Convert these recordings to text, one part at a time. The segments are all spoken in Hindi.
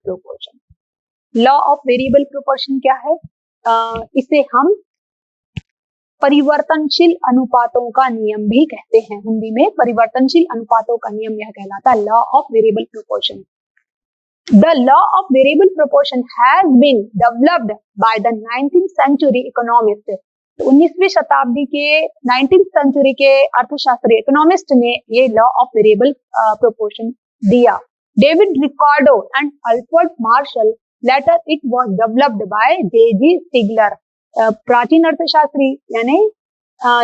Proportion. Law of variable proportion क्या है? इसे हम परिवर्तनशील अनुपातों का नियम भी कहते हैं। हिंदी में परिवर्तनशील अनुपातों का नियम यह कहलाता है law of variable proportion. The law of variable proportion has been developed by the 19th century economist। तो 19वीं शताब्दी के 19th century के अर्थशास्त्री इकोनॉमिस्ट ने ये लॉ ऑफ वेरिएबल प्रोपोर्शन दिया। David Ricardo and Alfred Marshall, later it was developed by J G. Stigler. प्राचीन अर्थशास्त्री यानी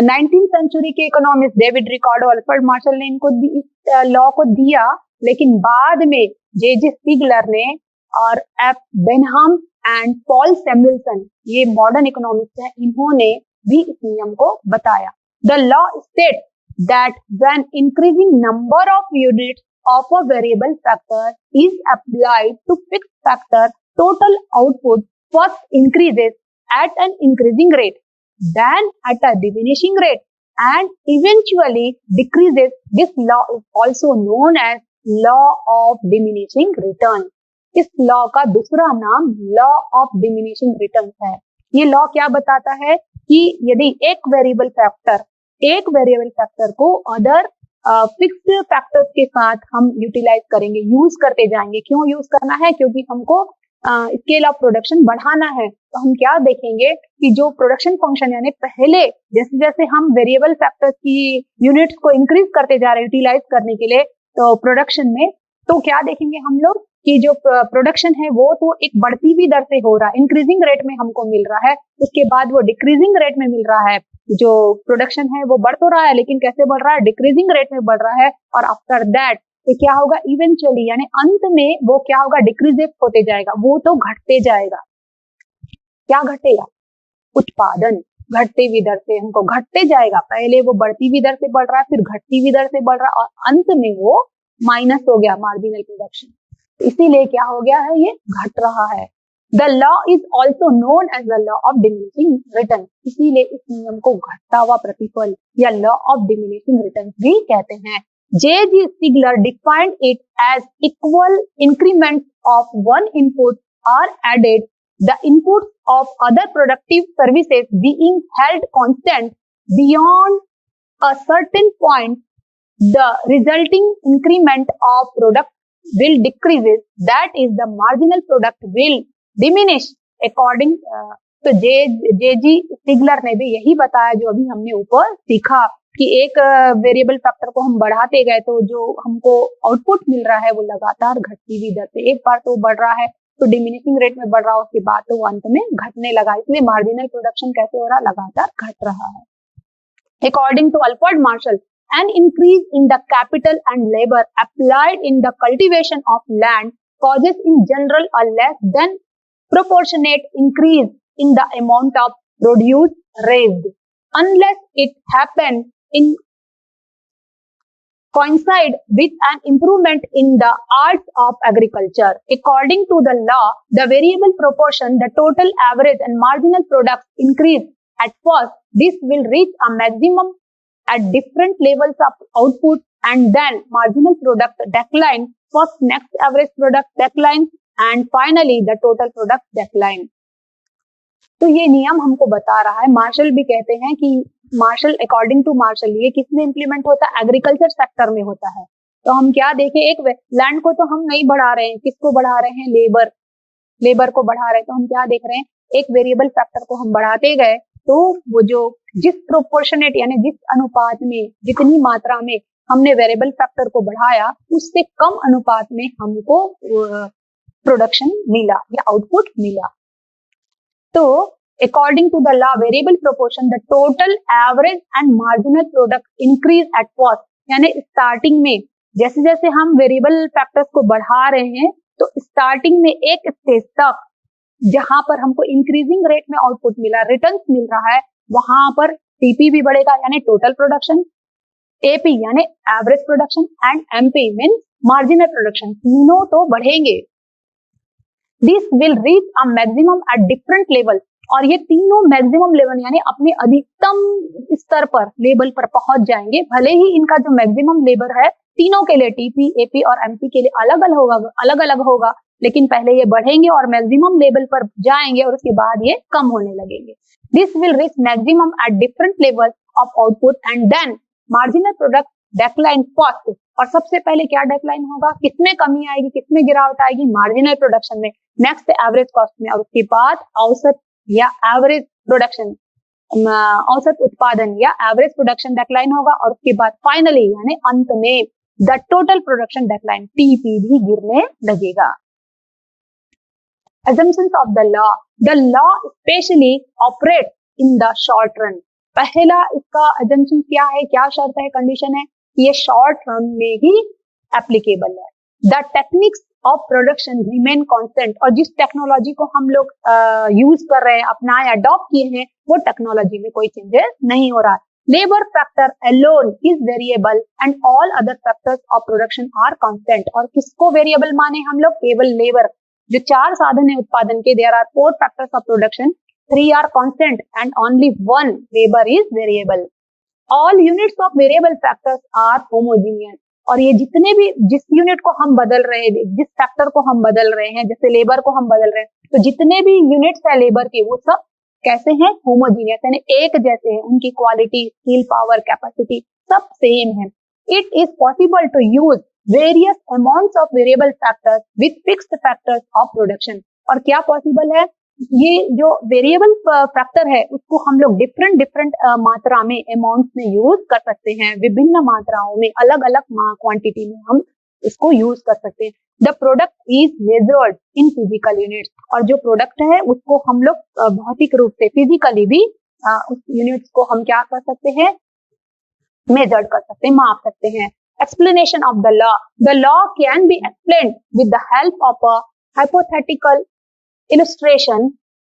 19th century के economist David Ricardo, Alfred Marshall ने इनको इस लॉ को दिया, लेकिन बाद में जे.जी. स्टिगलर ने और एफ बेनहम एंड पॉल सैमुएल्सन, ये मॉडर्न इकोनॉमिस्ट हैं, इन्होंने भी इस नियम को बताया। The law states that when increasing number of units of a variable factor is applied to fixed factor, total output first increases at an increasing rate, then at a diminishing rate, and eventually decreases. This law is also known as law of diminishing return। इस लॉ का दूसरा नाम लॉ ऑफ डिमिनिशिंग रिटर्न है। ये लॉ क्या बताता है कि यदि एक वेरिएबल फैक्टर को अदर फिक्स्ड फैक्टर्स के साथ हम यूटिलाइज करेंगे, यूज करते जाएंगे। क्यों यूज करना है? क्योंकि हमको स्केल ऑफ प्रोडक्शन बढ़ाना है। तो हम क्या देखेंगे कि जो प्रोडक्शन फंक्शन यानी पहले जैसे जैसे हम वेरिएबल फैक्टर्स की यूनिट्स को इंक्रीज करते जा रहे हैं यूटिलाइज करने के लिए तो प्रोडक्शन में, तो क्या देखेंगे हम लोग कि जो प्रोडक्शन है वो तो एक बढ़ती हुई दर से हो रहा है, इंक्रीजिंग रेट में हमको मिल रहा है, उसके बाद वो डिक्रीजिंग रेट में मिल रहा है। जो प्रोडक्शन है वो बढ़ तो रहा है लेकिन कैसे बढ़ रहा है? डिक्रीजिंग रेट में बढ़ रहा है। और आफ्टर दैट तो क्या होगा? इवेंचुअली यानी अंत में वो क्या होगा? डिक्रीज होते जाएगा, वो तो घटते जाएगा। क्या घटेगा? उत्पादन घटती हुई दर से हमको घटते जाएगा। पहले वो बढ़ती हुई दर से बढ़ रहा है, फिर घटती हुई दर से बढ़ रहा है और अंत में वो माइनस हो गया, मार्जिनल प्रोडक्शन। इसीलिए क्या हो गया है? ये घट रहा है। The law is also known as the law of diminishing return. इसीलिए इस नियम को घटता हुआ प्रतिफल या लॉ ऑफ डिमिनिशिंग रिटर्न भी कहते हैं। J.G. Stigler defined it as equal increments of one input are added, the inputs of other productive services being held constant beyond a certain point, the resulting increment of product will decrease, that is the marginal product will diminish according तो J.G. Stigler ने भी यही बताया जो अभी हमने ऊपर सीखा कि एक वेरिएबल फैक्टर को हम बढ़ाते गए तो जो हमको आउटपुट मिल रहा है वो लगातार घटती हुई दर से, एक बार तो बढ़ रहा है तो डिमिनिशिंग रेट में बढ़ रहा है, उसके बाद तो अंत में घटने लगा। इसलिए मार्जिनल प्रोडक्शन कैसे हो रहा? लगातार घट रहा है। According to Alfred Marshall, an increase in the capital and labor applied in the cultivation of land causes in general a less than proportionate increase in the amount of produce raised, unless it happen in coincide with an improvement in the arts of agriculture. According to the law, the variable proportion, the total average and marginal products increase at first. This will reach a maximum at different levels of output and then marginal product decline. First, next average product decline and finally the total product decline. तो ये नियम हमको बता रहा है। मार्शल भी कहते हैं कि मार्शल, अकॉर्डिंग टू मार्शल, ये किसमें इंप्लीमेंट होता है? एग्रीकल्चर सेक्टर में होता है। तो हम क्या देखें, एक लैंड को तो हम नहीं बढ़ा रहे हैं, किसको बढ़ा रहे हैं? लेबर को बढ़ा रहे हैं। तो हम क्या देख रहे हैं? एक वेरिएबल फैक्टर को हम बढ़ाते गए तो वो जो जिस प्रोपोर्शनेट यानी जिस अनुपात में, जितनी मात्रा में हमने वेरिएबल फैक्टर को बढ़ाया उससे कम अनुपात में हमको प्रोडक्शन मिला या आउटपुट मिला। तो according to the law variable proportion, the total average and marginal product increase at first, यानी स्टार्टिंग में जैसे जैसे हम वेरिएबल फैक्टर्स को बढ़ा रहे हैं तो स्टार्टिंग में एक स्टेज तक जहां पर हमको इंक्रीजिंग रेट में आउटपुट मिला, रिटर्न्स मिल रहा है, वहां पर टीपी भी बढ़ेगा यानी टोटल प्रोडक्शन, एपी यानी average production and MP means marginal production, तीनों तो बढ़ेंगे। This will reach a maximum at different level, और ये तीनों मैक्सिमम लेवल यानी अपने अधिकतम स्तर पर लेवल पर पहुंच जाएंगे। भले ही इनका जो मैक्सिमम लेवल है तीनों के लिए टीपी, एपी और एमपी के लिए अलग अलग होगा, लेकिन पहले ये बढ़ेंगे और मैक्सिमम लेवल पर जाएंगे और उसके बाद ये कम होने लगेंगे। This will reach maximum at different level of output and then marginal product decline first. और सबसे पहले क्या डेक्लाइन होगा, किसमें कमी आएगी, किसमें गिरावट आएगी, मार्जिनल प्रोडक्शन में, नेक्स्ट एवरेज कॉस्ट में, और उसके बाद औसत या एवरेज प्रोडक्शन, औसत उत्पादन या एवरेज प्रोडक्शन डेक्लाइन होगा, और उसके बाद फाइनली यानी अंत में the total production decline TP भी गिरने लगेगा। Assumptions of the law. The law especially operates in the short run. पहला इसका assumption क्या है, क्या शर्त है, कंडीशन है, ये शॉर्ट रन में ही एप्लीकेबल है। The techniques of production remain constant, और जिस टेक्नोलॉजी को हम लोग यूज कर रहे हैं, अपनाए, अडॉप्ट किए हैं, वो टेक्नोलॉजी में कोई चेंजेस नहीं हो रहा। Labour factor alone is variable and all other factors of production are constant। और किसको वेरिएबल माने हम लोग, केवल लेबर, जो 4 साधन है उत्पादन के, there are 4 factors of production, 3 are constant and only 1 labor is variable। All units of variable factors are homogeneous। और ये जितने भी, जिस यूनिट को हम बदल रहे हैं, जिस फैक्टर को हम बदल रहे हैं, जैसे लेबर को हम बदल रहे हैं, तो जितने भी यूनिट्स है लेबर के, वो सब कैसे हैं, होमोजीनियस, यानी एक जैसे हैं, उनकी क्वालिटी, स्किल, पावर, कैपेसिटी सब सेम है। It is possible to use various amounts of variable factors with fixed factors of production. और क्या पॉसिबल है, ये जो वेरिएबल फैक्टर है उसको हम लोग डिफरेंट मात्रा में, अमाउंट्स में यूज कर सकते हैं, विभिन्न मात्राओं में, अलग अलग क्वांटिटी में हम इसको यूज कर सकते हैं। The product is measured in physical units, और जो प्रोडक्ट है उसको हम लोग भौतिक रूप से, फिजिकली भी उस यूनिट्स को हम क्या कर सकते हैं, मेजर्ड कर सकते हैं, माप सकते हैं। Explanation of the law. The law can be explained with the help of a hypothetical illustration.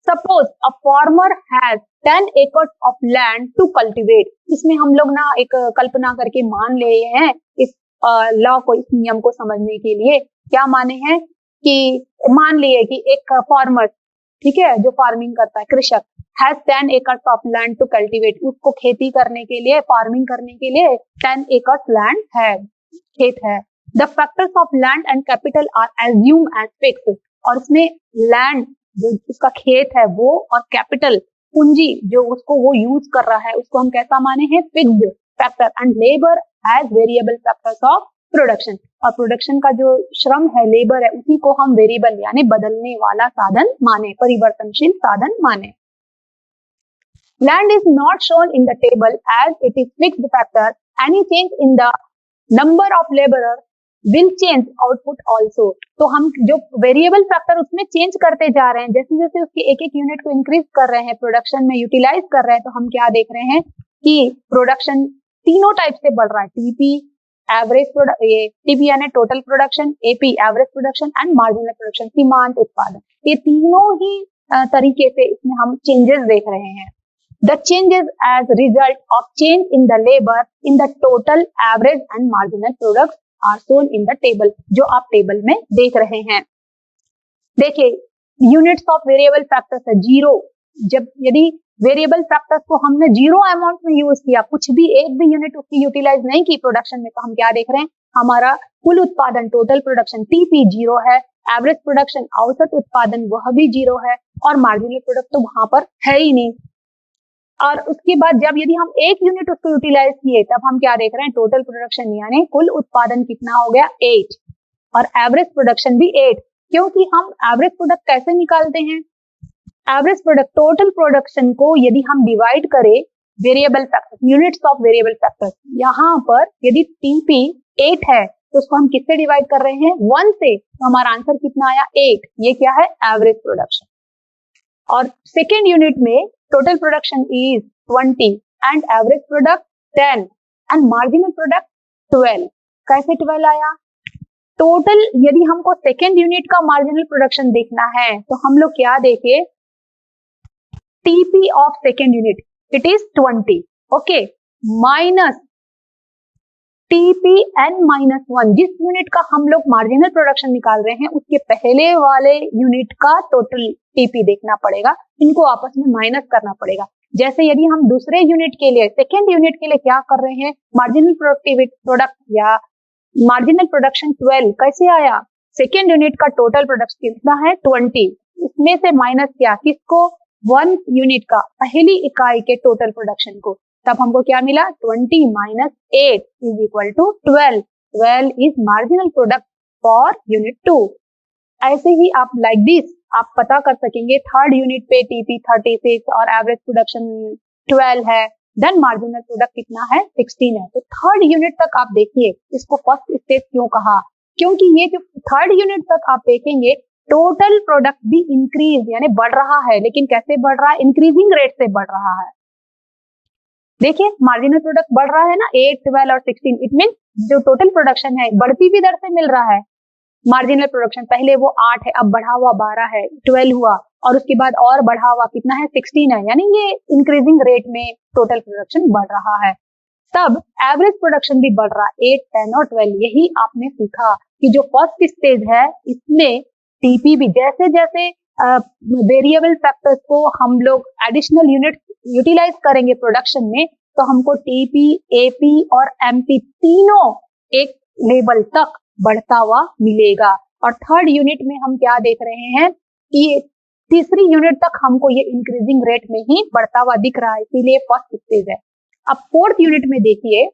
Suppose a farmer has 10 acres of land to cultivate. इसमें हम लोग ना एक कल्पना करके मान ले हैं इस लॉ को, इस नियम को समझने के लिए क्या माने हैं कि मान लिए कि एक फार्मर, ठीक है, जो फार्मिंग करता है, कृषक, has 10 acres of land to cultivate, उसको खेती करने के लिए, फार्मिंग करने के लिए 10 acres land है, खेत है। The factors of land and capital are assumed as fixed, और उसमें लैंड जो उसका खेत है वो, और कैपिटल पूंजी जो उसको वो यूज कर रहा है, उसको हम कैसा माने हैं, fixed factor, and labour as variable factors of production. और प्रोडक्शन का जो श्रम है, लेबर है, उसी को हम वेरिएबल यानी बदलने वाला साधन माने, परिवर्तनशील साधन माने। Land is not shown in the table as it is fixed factor. Any change in the number of laborer will change output also। तो हम जो वेरिएबल फैक्टर उसमें चेंज करते जा रहे हैं, जैसे जैसे उसके एक एक यूनिट को इंक्रीज कर रहे हैं, प्रोडक्शन में यूटिलाइज कर रहे हैं, तो हम क्या देख रहे हैं कि प्रोडक्शन तीनों टाइप से बढ़ रहा है। टीपी एवरेज प्रोडक्ट, ये टीपी यानी total production, AP average production and marginal production, सीमांत उत्पादन, ये तीनों ही तरीके से इसमें हम चेंजेस देख रहे हैं। The changes as result of change in the labor in the total average and marginal products are shown in the table, जो आप टेबल में देख रहे हैं। देखिए, यूनिट्स ऑफ वेरिएबल फैक्टर्स है जीरो। जब यदि वेरिएबल फैक्टर्स को हमने जीरो अमाउंट में यूज किया, कुछ भी एक भी यूनिट उसकी यूटिलाइज नहीं की प्रोडक्शन में, तो हम क्या देख रहे हैं, हमारा कुल उत्पादन, टोटल प्रोडक्शन, टीपी जीरो है, एवरेज प्रोडक्शन, औसत उत्पादन, वह भी जीरो है, और मार्जिनल प्रोडक्ट तो वहां पर है ही नहीं। और उसके बाद जब यदि हम एक यूनिट उसको यूटिलाइज किए, तब हम क्या देख रहे हैं, टोटल प्रोडक्शन यानी कुल उत्पादन कितना हो गया, 8, और एवरेज प्रोडक्शन भी 8। क्योंकि हम एवरेज प्रोडक्ट कैसे निकालते हैं, एवरेज प्रोडक्ट, टोटल प्रोडक्शन को यदि हम डिवाइड करें variable factor, units of variable factor, यहाँ पर यदि टीपी 8 है तो उसको हम किससे डिवाइड कर रहे हैं, 1 से, तो हमारा आंसर कितना आया, 8। ये क्या है, एवरेज प्रोडक्शन। और सेकेंड यूनिट में total production is 20 and average product 10 and marginal product 12। कैसे 12 आया, टोटल यदि हमको सेकेंड यूनिट का मार्जिनल प्रोडक्शन देखना है तो हम लोग क्या देखे, TP of second unit it is 20, okay, minus TP N minus 1, जिस यूनिट का हम लोग मार्जिनल प्रोडक्शन निकाल रहे हैं उसके पहले वाले यूनिट का टोटल टीपी देखना पड़ेगा, इनको आपस में माइनस करना पड़ेगा। जैसे यदि हम दूसरे यूनिट के लिए, सेकेंड यूनिट के लिए क्या कर रहे हैं, मार्जिनल प्रोडक्टिविटी प्रोडक्ट या मार्जिनल प्रोडक्शन 12 कैसे आया, सेकेंड यूनिट का टोटल प्रोडक्ट कितना है 20, इसमें से माइनस किया किसको 1 यूनिट का पहली इकाई के टोटल प्रोडक्शन को, तब हमको क्या मिला 20 minus 8 is equal to 12, 12 is marginal product for unit 2। ऐसे ही आप लाइक दिस आप पता कर सकेंगे थर्ड यूनिट पे टीपी 36 और एवरेज प्रोडक्शन 12 है, देन मार्जिनल प्रोडक्ट कितना है 16 है। तो थर्ड यूनिट तक आप देखिए, इसको फर्स्ट स्टेज क्यों कहा, क्योंकि ये जो थर्ड यूनिट तक आप देखेंगे टोटल प्रोडक्ट भी इंक्रीज यानी बढ़ रहा है, लेकिन कैसे बढ़ रहा है, इंक्रीजिंग रेट से बढ़ रहा है। देखिए मार्जिनल प्रोडक्ट बढ़ रहा है ना 8, 12 और 16, इट मीन जो टोटल प्रोडक्शन है बढ़ती भी दर से मिल रहा है। मार्जिनल प्रोडक्शन पहले वो 8 है, अब बढ़ा हुआ 12 है, 12 हुआ और उसके बाद और बढ़ा हुआ कितना है 16 है, यानी ये इंक्रीजिंग रेट में टोटल प्रोडक्शन बढ़ रहा है। तब एवरेज प्रोडक्शन भी बढ़ रहा है 8, 10 और 12। यही आपने सीखा कि जो फर्स्ट स्टेज है इसमें टीपी भी जैसे जैसे वेरिएबल फैक्टर्स को हम लोग एडिशनल यूनिट यूटिलाइज करेंगे प्रोडक्शन में, तो हमको टीपी, एपी और एमपी तीनों एक लेवल तक बढ़ता हुआ मिलेगा। और थर्ड यूनिट में हम क्या देख रहे हैं कि तीसरी यूनिट तक हमको ये इंक्रीजिंग रेट में ही बढ़ता हुआ दिख रहा है, इसीलिए फर्स्ट स्टेज है। अब फोर्थ यूनिट में देखिए,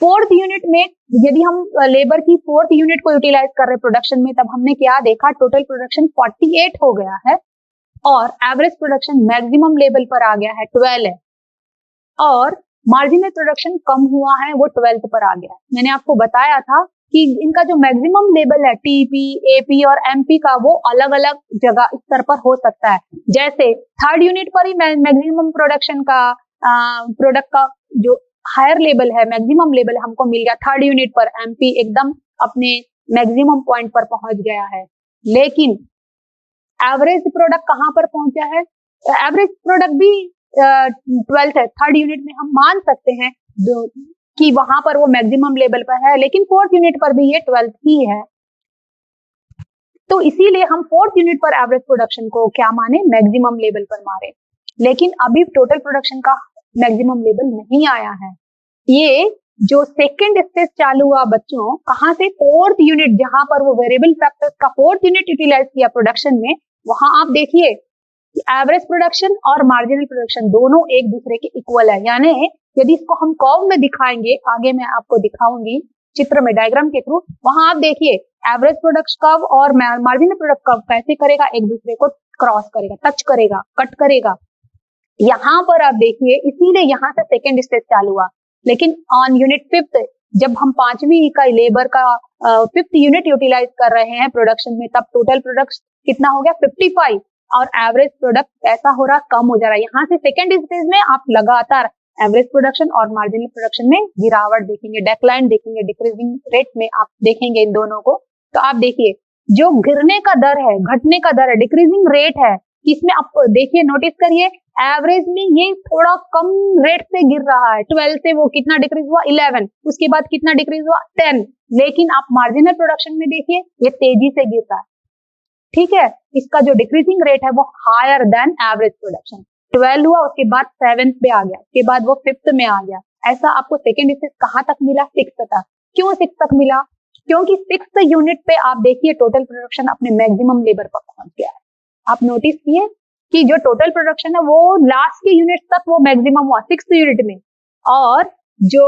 फोर्थ यूनिट में यदि हम लेबर की फोर्थ यूनिट को यूटिलाइज कर रहे प्रोडक्शन में, तब हमने क्या देखा टोटल प्रोडक्शन 48 हो गया है और एवरेज प्रोडक्शन मैक्सिमम लेवल पर आ गया है 12 है और मार्जिनल प्रोडक्शन कम हुआ है वो 12th पर आ गया है। मैंने आपको बताया था कि इनका जो मैक्सिमम लेवल है टीपी, एपी और एमपी का वो अलग अलग जगह स्तर पर हो सकता है। जैसे थर्ड यूनिट पर ही मैक्सिमम प्रोडक्शन का प्रोडक्ट का जो हायर लेवल है, मैक्सिमम लेवल हमको मिल गया थर्ड यूनिट पर, एमपी एकदम अपने मैक्सिमम पॉइंट पर पहुंच गया है। लेकिन एवरेज प्रोडक्ट कहां पर पहुंचा है, एवरेज प्रोडक्ट भी 12th है, थर्ड यूनिट में हम मान सकते हैं कि वहां पर वो मैक्सिमम लेवल पर है, लेकिन फोर्थ यूनिट पर भी ये 12th ही है। तो इसीलिए हम फोर्थ यूनिट पर एवरेज प्रोडक्शन को क्या माने, मैक्सिमम लेवल पर मारे। लेकिन अभी टोटल प्रोडक्शन का मैक्सिमम लेवल नहीं आया है। ये जो सेकेंड स्टेज चालू हुआ बच्चों, कहां से, फोर्थ यूनिट, जहां पर वो वेरिएबल फैक्टर्स का फोर्थ यूनिट यूटिलाइज किया प्रोडक्शन में, वहां आप देखिए एवरेज प्रोडक्शन और मार्जिनल प्रोडक्शन दोनों एक दूसरे के इक्वल है। यानी यदि इसको हम कर्व में दिखाएंगे, आगे मैं आपको दिखाऊंगी चित्र में डायग्राम के थ्रू, वहां आप देखिए एवरेज प्रोडक्ट कर्व और मार्जिनल प्रोडक्ट कर्व कैसे करेगा, एक दूसरे को क्रॉस करेगा, टच करेगा, कट करेगा। यहाँ पर आप देखिए, इसीलिए यहाँ से सेकेंड स्टेज चालू हुआ। लेकिन ऑन यूनिट फिफ्थ, जब हम 5वीं इकाई लेबर का फिफ्थ यूनिट यूटिलाइज कर रहे हैं प्रोडक्शन में, तब टोटल प्रोडक्ट कितना हो गया 55 और एवरेज प्रोडक्ट ऐसा हो रहा, कम हो जा रहा है। यहाँ से सेकेंड स्टेज में आप लगातार एवरेज प्रोडक्शन और मार्जिनल प्रोडक्शन में गिरावट देखेंगे, डेक्लाइन देखेंगे, डिक्रीजिंग रेट में आप देखेंगे इन दोनों को। तो आप देखिए जो गिरने का दर है, घटने का दर है, डिक्रीजिंग रेट है, इसमें आप देखिए, नोटिस करिए एवरेज में ये थोड़ा कम रेट से गिर रहा है। 12 से वो कितना डिक्रीज हुआ 11, उसके बाद कितना डिक्रीज हुआ 10। लेकिन आप मार्जिनल प्रोडक्शन में देखिए ये तेजी से गिर रहा है, ठीक है। इसका जो डिक्रीजिंग रेट है वो हायर देन एवरेज प्रोडक्शन। 12 हुआ, उसके बाद 7th पे आ गया, उसके बाद वो 5th में आ गया। ऐसा आपको सेकेंड स्टेज कहां तक मिला, 6th तक। क्यों 6th तक मिला, क्योंकि 6th यूनिट पे आप देखिए टोटल प्रोडक्शन अपने मैक्सिमम लेवल पर पहुंच गया है। आप नोटिस किए कि जो टोटल प्रोडक्शन है वो लास्ट के यूनिट तक वो मैक्सिमम हुआ 6th यूनिट में, और जो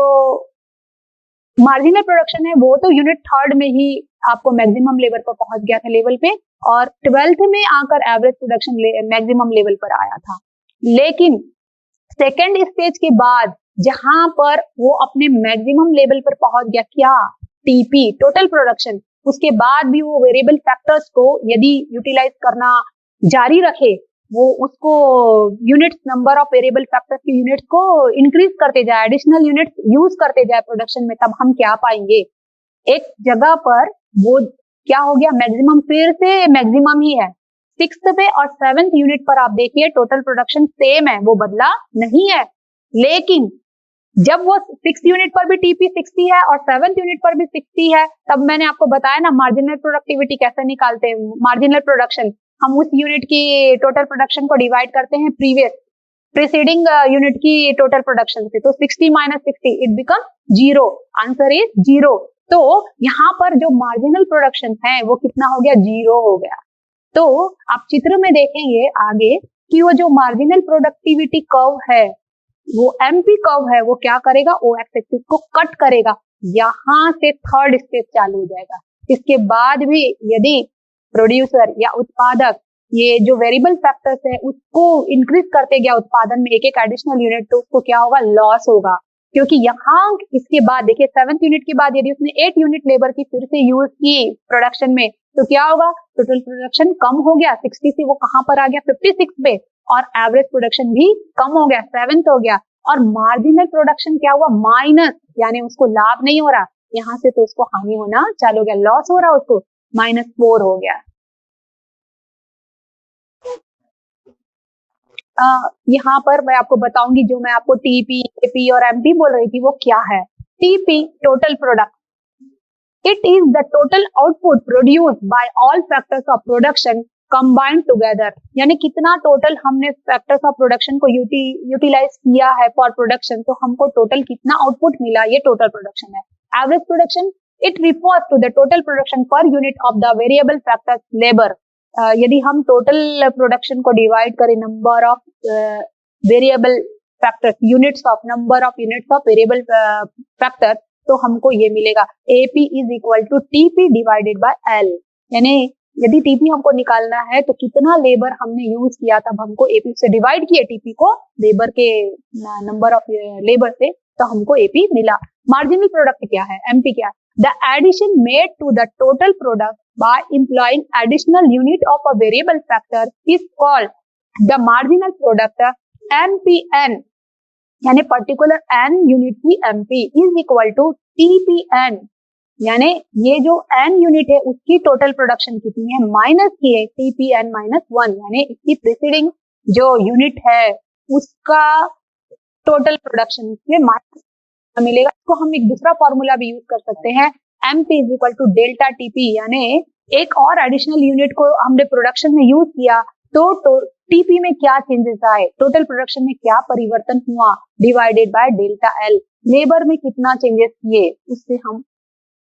मार्जिनल प्रोडक्शन है वो तो यूनिट थर्ड में ही आपको मैक्सिमम लेवल पर पहुंच गया था लेवल पे, और 12th में आकर एवरेज प्रोडक्शन मैक्सिमम लेवल पर आया था। लेकिन सेकेंड स्टेज के बाद जहां पर वो अपने मैक्सिमम लेवल पर पहुंच गया, क्या, टीपी, टोटल प्रोडक्शन, उसके बाद भी वो वेरिएबल फैक्टर्स को यदि यूटिलाइज करना जारी रखे, वो उसको units, number of variable factors की यूनिट्स को इंक्रीज करते जाए, एडिशनल यूनिट्स यूज करते जाए प्रोडक्शन में, तब हम क्या पाएंगे, एक जगह पर वो क्या हो गया, मैक्सिमम फिर से मैक्सिमम ही है। 6th पे और 7th यूनिट पर आप देखिए टोटल प्रोडक्शन सेम है, वो बदला नहीं है। लेकिन जब वो 6th यूनिट पर भी टीपी 60 है और 7th यूनिट पर भी 60 है, तब मैंने आपको बताया ना मार्जिनल प्रोडक्टिविटी कैसे निकालते हैं। मार्जिनल प्रोडक्शन हम उस यूनिट की टोटल प्रोडक्शन को डिवाइड करते हैं प्रीसीडिंग यूनिट की टोटल प्रोडक्शन से। तो 60 - 60 इट बिकम 0, आंसर इज 0। तो यहाँ पर जो मार्जिनल प्रोडक्शन है वो कितना हो गया, 0 हो गया। तो आप चित्र में देखेंगे आगे कि वो जो मार्जिनल प्रोडक्टिविटी कर्व है, वो एमपी कर्व है, वो क्या करेगा, ओ एक्स एक्सिस को कट करेगा, यहाँ से थर्ड स्टेज चालू हो जाएगा। इसके बाद भी यदि प्रोड्यूसर या उत्पादक ये जो वेरिएबल फैक्टर्स है उसको इंक्रीज करते गया उत्पादन में एक एक एडिशनल यूनिट, तो उसको क्या होगा, लॉस होगा। क्योंकि यहाँ इसके बाद देखिए 7th यूनिट के बाद यदि उसने 8 यूनिट लेबर की फिर से यूज की प्रोडक्शन में, तो क्या होगा, टोटल प्रोडक्शन कम हो गया, 60 से वो कहां पर आ गया, 56 पे, और एवरेज प्रोडक्शन भी कम हो गया, 7th हो गया। और मार्जिनल प्रोडक्शन क्या हुआ, माइनस, यानी उसको लाभ नहीं हो रहा, यहाँ से तो उसको हानि होना चालू हो गया, लॉस हो रहा उसको, -4 हो गया। यहाँ पर मैं आपको बताऊंगी, जो मैं आपको टीपी, एपी और एमपी बोल रही थी वो क्या है। TP total product, it is the total output produced by all factors of production combined together, यानी कितना टोटल हमने फैक्टर्स ऑफ प्रोडक्शन को यूटिलाइज किया है फॉर प्रोडक्शन, तो हमको टोटल कितना आउटपुट मिला, ये टोटल प्रोडक्शन है। Average production, it refers to the total production per unit of the variable factors labour. यदि हम टोटल प्रोडक्शन को डिवाइड करें number of variable factors, units of number of units of variable factor, तो हमको ये मिलेगा AP is equal to TP divided by L। यानी यदि TP हमको निकालना है तो कितना लेबर हमने यूज किया, तब हमको AP से डिवाइड किए TP को लेबर के नंबर ऑफ लेबर से, तो हमको AP मिला। मार्जिनल प्रोडक्ट क्या है, MP क्या है, the addition made to the total product by employing additional unit of a variable factor is called the marginal product। MPN यानी पर्टिकुलर n यूनिट की MP is equal to TPN, यानी ये जो n यूनिट है उसकी टोटल प्रोडक्शन कितनी है, माइनस की है TPN -1, यानी इसकी प्रीसीडिंग जो यूनिट है उसका टोटल प्रोडक्शन से माइनस मिलेगा। इसको हम एक दूसरा फॉर्मूला भी यूज कर सकते हैं, MP is equal to delta TP, यानी एक और एडिशनल यूनिट को हमने प्रोडक्शन में यूज किया तो TP में क्या चेंजेस आए, टोटल प्रोडक्शन में क्या परिवर्तन हुआ, divided by delta L, labour में कितना चेंजेस किए, उससे हम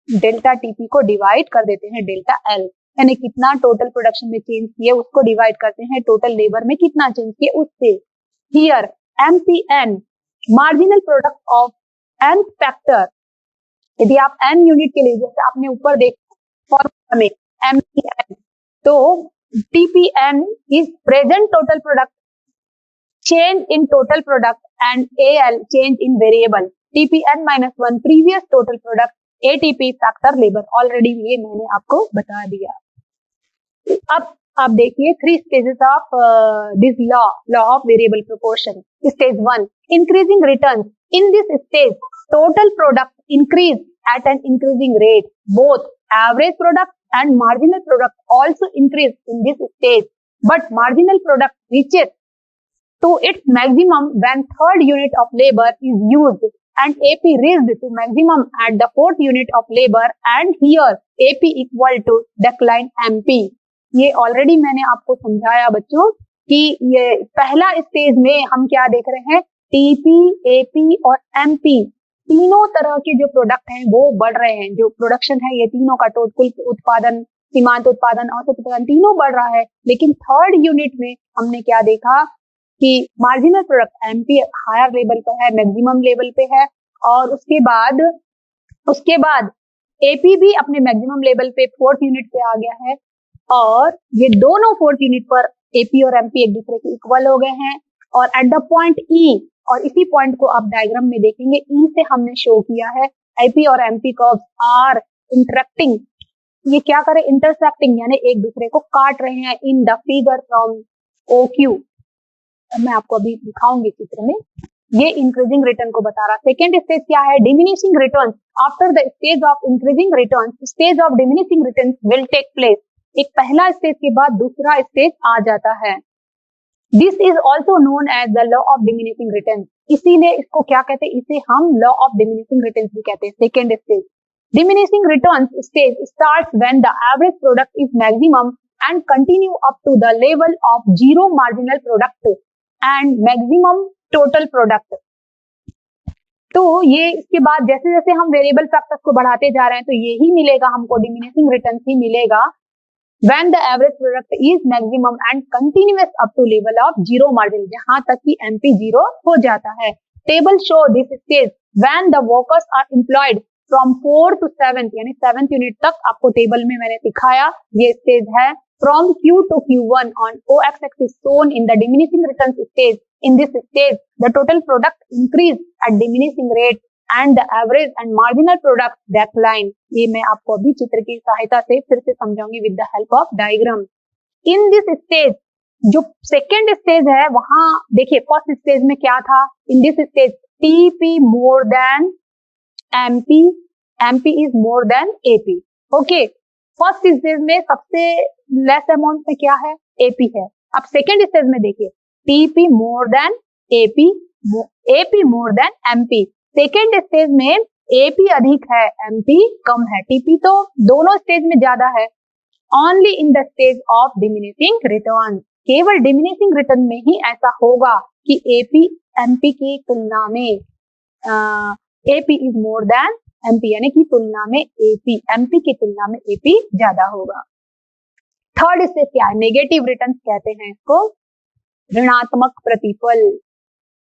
डेल्टा TP को डिवाइड कर देते हैं डेल्टा L, यानी कितना टोटल प्रोडक्शन में चेंज किए उसको डिवाइड करते हैं टोटल लेबर में कितना चेंज किए उससे। Here MPN marginal product of nth factor, यदि आप n यूनिट के लिए जैसे आपने ऊपर देखा फॉर्मूला में MPN, तो TPN is present total product, change in total product, and AL change in variable, TPN -1 previous total product, ATP factor labor, already ये मैंने आपको बता दिया। अब आप देखिए 3 stages of this law of variable proportion। Stage 1 increasing returns, in this stage total product increase at an increasing rate, both average product and marginal product also increase in this stage, but marginal product reaches to its maximum when third unit of labor is used, and AP reached to maximum at the fourth unit of labor, and here AP equal to decline MP। ये ऑलरेडी मैंने आपको समझाया बच्चों कि ये पहला स्टेज में हम क्या देख रहे हैं, TP, AP और MP तीनों तरह के जो प्रोडक्ट हैं वो बढ़ रहे हैं, जो प्रोडक्शन है ये तीनों का टोटल उत्पादन, सीमांत उत्पादन, औसत उत्पादन तीनों बढ़ रहा है। लेकिन थर्ड यूनिट में हमने क्या देखा कि marginal product MP higher level पे है, मैक्सिमम लेवल पे है, और उसके बाद AP भी अपने मैक्सिमम लेवल पे फोर्थ यूनिट पे आ गया है, और ये दोनों फोर्थ यूनिट पर AP और MP एक दूसरे के इक्वल हो गए हैं। और एट द पॉइंट E, और इसी पॉइंट को आप डायग्राम में देखेंगे, E से हमने शो किया है AP और MP कर्व्स आर इंटरेक्टिंग, ये क्या करे, इंटरसेक्टिंग, यानी एक दूसरे को काट रहे हैं in the figure from OQ। मैं आपको अभी दिखाऊंगी चित्र में, ये इंक्रीजिंग रिटर्न को बता रहा। सेकेंड स्टेज क्या है, diminishing return. After the stage of increasing return, stage of diminishing return will take place. एक पहला स्टेज के बाद दूसरा स्टेज आ जाता है। This is also known as the law of diminishing return, इसीलिए इसको क्या कहते हैं, इसे हम लॉ ऑफ डिमिनिशिंग रिटर्न भी कहते हैं। Second stage diminishing return stage starts when the average product is maximum and continue up to the level of zero marginal product and maximum total product। तो ये इसके बाद जैसे जैसे हम वेरिएबल फैक्टर्स को बढ़ाते जा रहे हैं तो यही मिलेगा हमको, डिमिनिशिंग रिटर्न्स ही मिलेगा। When the average product is maximum and continuous up to level of zero margin, जहां तक कि MP 0 हो जाता है। Table show this stage when the workers are employed from 4 to 7th, यानी 7th यूनिट तक आपको टेबल में मैंने दिखाया। ये स्टेज है from Q to Q1 on O-axis shown in the diminishing returns stage. In this stage, the total product increase at diminishing rate and the average and marginal product decline. ये मैं आपको अभी चित्र की सहायता से फिर से समझाऊंगी with the help of diagram. In this stage, जो सेकेंड स्टेज है वहां देखिए फर्स्ट स्टेज में क्या था, in this stage TP more than MP, MP is more than AP. Okay, first stage में सबसे लेस अमाउंट में क्या है, AP है। अब सेकेंड स्टेज में देखिए TP more than AP, AP more than MP। Second stage में AP अधिक है, MP कम है, TP तो दोनों स्टेज में ज्यादा है। Only in the stage of diminishing return, केवल डिमिनिशिंग रिटर्न में ही ऐसा होगा कि AP MP की तुलना में AP is more than MP, यानी कि तुलना में AP MP की तुलना में AP ज्यादा होगा। थर्ड स्टेज क्या है, नेगेटिव रिटर्न कहते हैं इसको, ऋणात्मक प्रतिफल।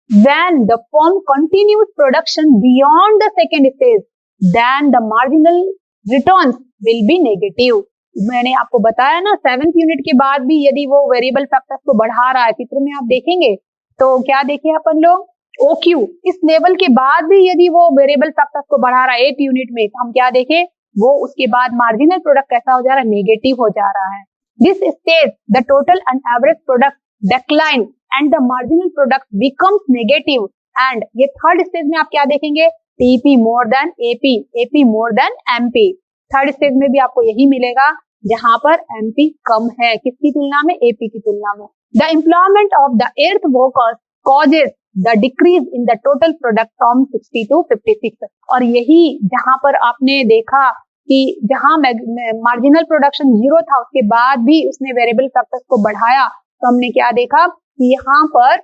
When the firm continues production beyond the second stage, then the marginal returns will be negative. मैंने आपको बताया ना 7th यूनिट के बाद भी यदि वो वेरिएबल फैक्टर्स को बढ़ा रहा है, चित्र में आप देखेंगे तो क्या देखे अपन लोग, OQ इस लेवल के बाद भी यदि वो वेरिएबल फैक्टर्स को बढ़ा रहा है 8th यूनिट में, तो हम क्या देखे, वो उसके बाद मार्जिनल प्रोडक्ट कैसा हो जा रहा है, नेगेटिव हो जा रहा है। This stage the total and average product decline and the marginal product becomes negative. And ये थर्ड स्टेज में आप क्या देखेंगे, TP more than AP, AP more than MP। Third stage में भी आपको यही मिलेगा जहां पर MP कम है, किसकी तुलना में, AP की तुलना में। The employment of the 8th workers causes the decrease in the total product from 60 to 56। और यही जहां पर आपने देखा कि जहां मार्जिनल प्रोडक्शन 0 था उसके बाद भी उसने वेरिएबल फैक्टर्स को बढ़ाया, तो हमने क्या देखा कि यहाँ पर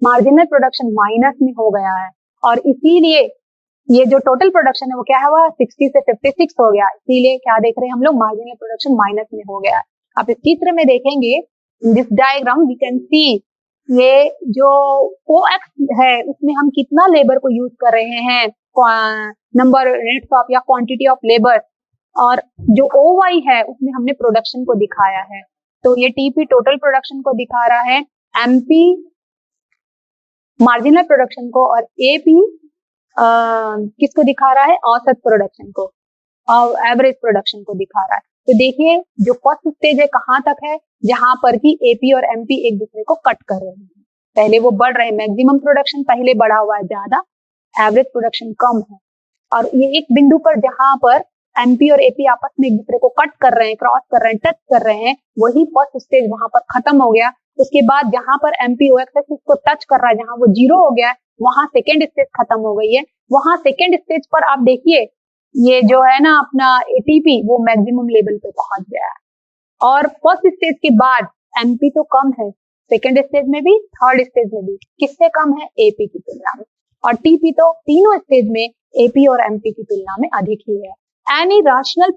मार्जिनल प्रोडक्शन माइनस में हो गया है, और इसीलिए ये जो टोटल प्रोडक्शन है वो क्या है, 60 से 56 हो गया। इसीलिए क्या देख रहे हैं हम लोग, मार्जिनल प्रोडक्शन माइनस में हो गया। आप इस चित्र में देखेंगे, this diagram we can see, ये जो OX है उसमें हम कितना लेबर को यूज कर रहे हैं, नंबर रेट्स ऑफ या क्वांटिटी ऑफ लेबर, और जो OY है उसमें हमने प्रोडक्शन को दिखाया है। तो ये TP टोटल प्रोडक्शन को दिखा रहा है, MP मार्जिनल प्रोडक्शन को, और AP किसको दिखा रहा है, औसत प्रोडक्शन को और एवरेज प्रोडक्शन को दिखा रहा है। तो देखिए जो फर्स्ट स्टेज है कहाँ तक है, जहां पर कि AP और MP एक दूसरे को कट कर रहे हैं, पहले वो बढ़ रहे हैं, मैक्सिमम प्रोडक्शन पहले बढ़ा हुआ है ज्यादा, एवरेज प्रोडक्शन कम है, और ये एक बिंदु पर जहां पर MP और AP आपस में एक दूसरे को कट कर रहे हैं, क्रॉस कर रहे हैं, टच कर रहे हैं, वही फर्स्ट स्टेज वहां पर खत्म हो गया। उसके बाद जहां पर MP OX एक्सिस को टच कर रहा है, जहां वो 0 हो गया, वहां सेकेंड स्टेज खत्म हो गई है। वहां सेकेंड स्टेज पर आप देखिए ये जो है ना अपना ATP वो मैक्सिमम लेवल पे पहुंच गया है, और फर्स्ट स्टेज के बाद MP तो कम है, सेकेंड स्टेज में भी, थर्ड स्टेज में भी, किससे कम है, AP की तुलना में, और TP तो तीनों स्टेज में AP और MP की तुलना में अधिक ही है। Any rational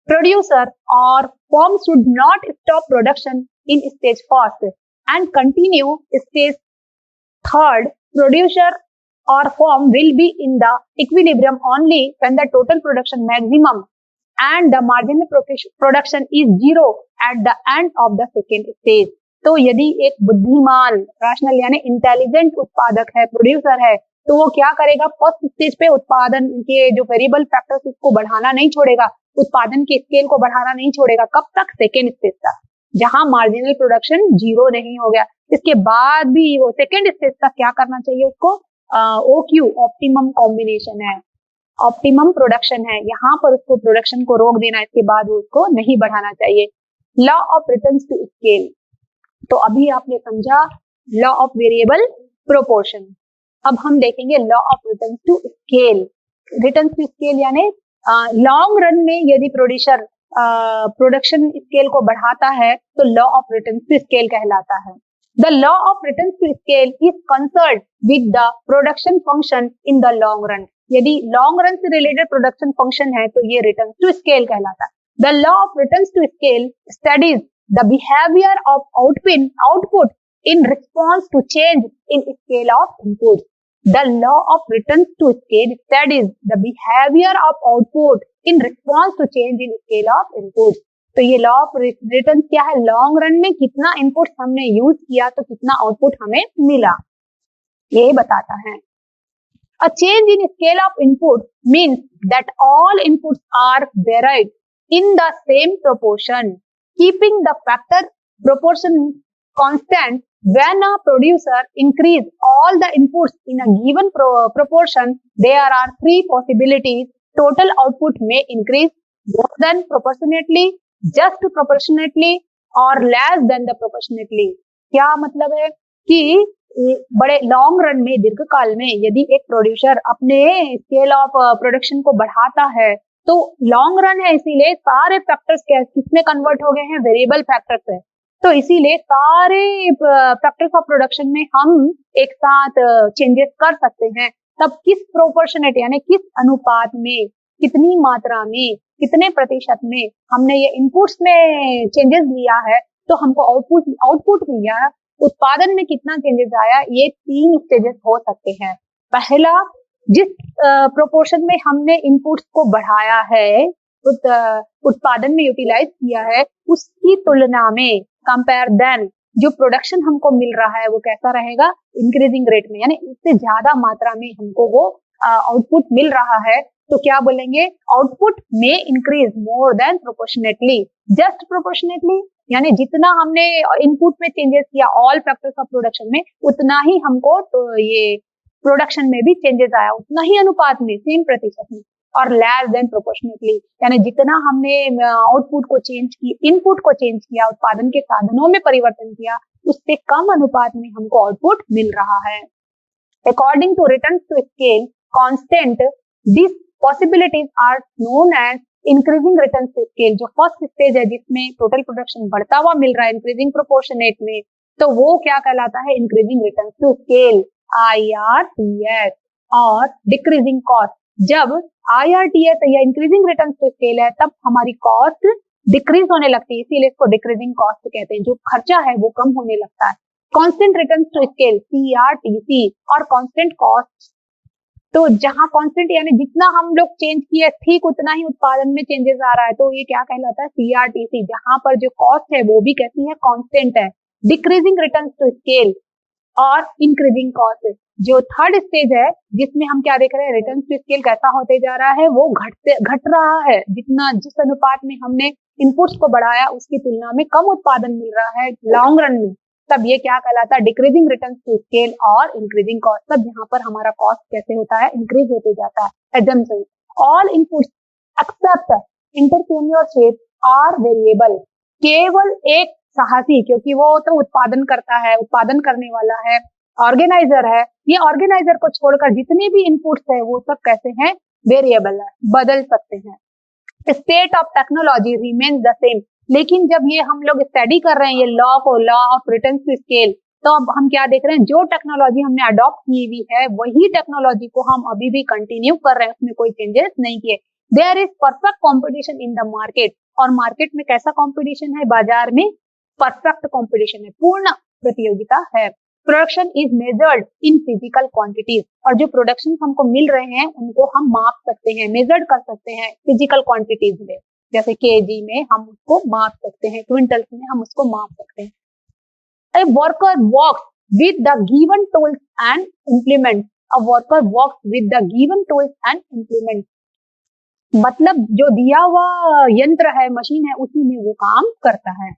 producer or firm should not stop production in stage first and continue stage third. Producer or firm will be in the equilibrium only when the total production maximum and the marginal production is 0 at the end of the second stage. तो यदि एक बुद्धिमान रैशनल यानी इंटेलिजेंट उत्पादक है, प्रोड्यूसर है, तो वो क्या करेगा, फर्स्ट स्टेज पे उत्पादन के जो वेरिएबल फैक्टर्स उसको बढ़ाना नहीं छोड़ेगा, उत्पादन के स्केल को बढ़ाना नहीं छोड़ेगा, कब तक, सेकेंड स्टेज तक, जहां मार्जिनल प्रोडक्शन 0 नहीं हो गया। इसके बाद भी वो सेकेंड स्टेज तक क्या करना चाहिए उसको, OQ ऑप्टिमम कॉम्बिनेशन है, ऑप्टिमम प्रोडक्शन है, यहाँ पर उसको प्रोडक्शन को रोक देना, इसके बाद उसको नहीं बढ़ाना चाहिए। Law of returns to scale, तो अभी आपने समझा लॉ ऑफ वेरिएबल प्रोपोर्शन। अब हम देखेंगे law of returns to scale. Returns to scale यानी लॉन्ग रन में यदि प्रोडक्शन स्केल को बढ़ाता है तो law of returns to scale कहलाता है। The law of returns to scale is concerned with the production function in the long run. यदि long run से related production function है तो ये returns to scale कहलाता है. The law of returns to scale studies the behavior of output in response to change in scale of input. The law of returns to scale studies the behavior of output in response to change in scale of input. तो ये लॉ ऑफ रिटर्न क्या है, लॉन्ग रन में कितना इनपुट हमने यूज किया तो कितना आउटपुट हमें मिला, ये बताता है. A change in scale of input means that all inputs are varied in the same proportion, keeping the factor proportion constant. When a producer increase all the inputs in a given proportion, there are three possibilities. Total output may increase more than proportionately, just proportionately और less than the proportionately. क्या मतलब है कि बड़े लॉन्ग रन में, दीर्घकाल में यदि एक प्रोड्यूसर अपने स्केल ऑफ प्रोडक्शन को बढ़ाता है तो लॉन्ग रन है इसीलिए सारे फैक्टर्स किसमें कन्वर्ट हो गए हैं, वेरिएबल फैक्टर्स है. तो इसीलिए सारे फैक्टर्स ऑफ प्रोडक्शन में हम एक साथ चेंजेस कर सकते हैं. तब किस प्रोपोर्शनेट यानी किस अनुपात में, कितनी मात्रा में, कितने प्रतिशत में हमने ये इनपुट्स में चेंजेस लिया है तो हमको आउटपुट मिला, उत्पादन में कितना चेंजेस आया, ये 3 स्टेजेस हो सकते हैं. पहला, जिस प्रोपोर्शन में हमने इनपुट्स को बढ़ाया है, उत्पादन में यूटिलाइज किया है, उसकी तुलना में कंपेयर देन जो प्रोडक्शन हमको मिल रहा है वो कैसा रहेगा, इंक्रीजिंग रेट में, यानी इससे ज्यादा मात्रा में हमको वो आउटपुट मिल रहा है तो क्या बोलेंगे, आउटपुट में increase more than proportionately. Just proportionately यानी जितना हमने इनपुट में चेंजेस किया ऑल फैक्टर्स ऑफ प्रोडक्शन में उतना ही हमको तो ये प्रोडक्शन में भी चेंजेस आया, उतना ही अनुपात में, सेम प्रतिशत में. और लेस देन प्रोपोर्शनेटली यानी जितना हमने आउटपुट को चेंज की, इनपुट को चेंज किया, उत्पादन के साधनों में परिवर्तन किया, उससे कम अनुपात में हमको आउटपुट मिल रहा है. According to return to scale constant, this possibilities are known as increasing return to scale. जो फर्स्ट स्टेज है जिसमें टोटल प्रोडक्शन बढ़ता हुआ मिल रहा है इंक्रीजिंग प्रोपोर्शनेट में, तो वो क्या कहलाता है, increasing return to scale, IRTS. और डिक्रीजिंग कॉस्ट, जब IRTS या इंक्रीजिंग रिटर्न टू स्केल है तब हमारी कॉस्ट डिक्रीज होने लगती है, इसीलिए इसको डिक्रीजिंग कॉस्ट कहते हैं. जो खर्चा है वो कम होने लगता है. Constant return to scale, CRTC. और कांस्टेंट कॉस्ट, तो जहां कांस्टेंट यानी जितना हम लोग चेंज किए ठीक उतना ही उत्पादन में चेंजेस आ रहा है तो ये क्या कहलाता है, CRTC. जहां पर जो कॉस्ट है वो भी कैसी है, कांस्टेंट है. डिक्रीजिंग रिटर्न टू स्केल और इंक्रीजिंग कॉस्ट, जो थर्ड स्टेज है जिसमें हम क्या देख रहे हैं, रिटर्न टू स्केल कैसा होते जा रहा है, वो घट रहा है. जिस अनुपात में हमने इनपुट्स को बढ़ाया उसकी तुलना में कम उत्पादन मिल रहा है लॉन्ग रन में, तब ये क्या कहलाता है, डिक्रीजिंग रिटर्न टू स्केल और इंक्रीजिंग कॉस्ट. तब यहाँ पर हमारा कॉस्ट कैसे होता है, इंक्रीज होते जाता है. Example, all inputs except entrepreneurship are variable. केवल एक साहसी, क्योंकि वो तो उत्पादन करता है, उत्पादन करने वाला है, ऑर्गेनाइजर है, ये ऑर्गेनाइजर को छोड़कर जितने भी इनपुट्स है वो सब कैसे हैं, वेरिएबल है, बदल सकते हैं. State of technology remains the same. लेकिन जब ये हम लोग स्टडी कर रहे हैं ये law of return to scale, तो अब हम क्या देख रहे हैं, जो टेक्नोलॉजी हमने अडॉप्ट की हुई है वही टेक्नोलॉजी को हम अभी भी कंटिन्यू कर रहे हैं, उसमें कोई चेंजेस नहीं किए. There is perfect competition in the market. और मार्केट में कैसा कॉम्पिटिशन है, बाजार में परफेक्ट कॉम्पिटिशन है, पूर्ण प्रतियोगिता है. Production is measured in physical quantities. और जो प्रोडक्शन हमको मिल रहे हैं उनको हम माप सकते हैं, मेजर्ड कर सकते हैं फिजिकल क्वांटिटीज में, जैसे केजी में हम उसको माप सकते हैं, क्विंटल्स में हम उसको माप सकते हैं. A worker works with the given tools and implements. A worker works with the given tools and implements. मतलब जो दिया हुआ यंत्र है, मशीन है, उसी में वो काम करता है.